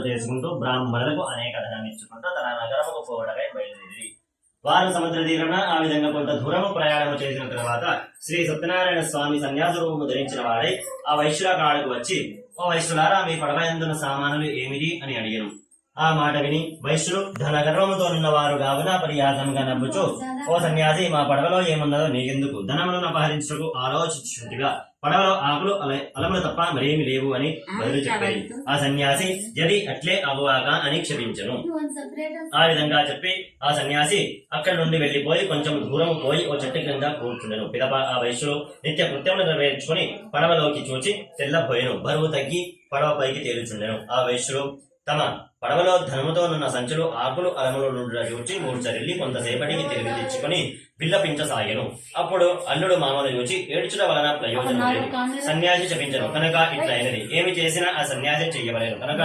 చేసుకుంటూ బ్రాహ్మణులకు అనేక ధనం ఇచ్చుకుంటూ తన నగరముకు పోవడమై బయలుదేరి వారు సముద్ర తీరున ఆ విధంగా కొంత దూరము ప్రయాణం చేసిన తర్వాత శ్రీ సత్యనారాయణ స్వామి సన్యాస రూపము ధరించిన వాడై ఆ వైశ్యుల కాడకు వచ్చి, ఓ వైశ్యులారా, మీ పడవ యందున్న సామానులు ఏమిటి అని అడిగాను. ఆ మాట విని వైశ్యులు ధన గర్వముతోనున్న వారు కావున పరియాసంగా నవ్వుచూ, ఓ సన్యాసి, మా పడవలో ఏమున్నదో నీకెందుకు? ధనములను అపహరించుటకు ఆలోచించుగా పడవలో ఆకులు అలములు తప్ప మరేమి లేవు అని బదులు చెప్పాయి. ఆ సన్యాసి యది అట్లే అవ్వాక అని క్షమించను. ఆ విధంగా చెప్పి ఆ సన్యాసి అక్కడి నుండి వెళ్లిపోయి కొంచెం దూరం పోయి ఓ చెట్టు కింద కూర్చుండెను. పిదప ఆ వైశ్యులు నిత్య కృత్యములు నెరవేర్చుకుని పడవలోకి చూచి తెల్లబోయెను. బరువు తగ్గి పడవ పైకి తేలుచుండెను. ఆ వైశ్యులు తమ పడవలో ధనముతోనున్న సంచులు ఆకులు అలములు నుండి చూచి మూర్చరిల్లి కొంతసేపటికి తిరిగి తెచ్చుకుని పిల్లపించసాగెను. అప్పుడు అల్లుడు మామను చూచి, ఏడ్చుట వలన ప్రయోజనం లేదు, సన్యాసి చెప్పించను కనుక ఇట్లయినది, ఏమి చేసినా ఆ సన్యాసి చెయ్యవలేను కనుక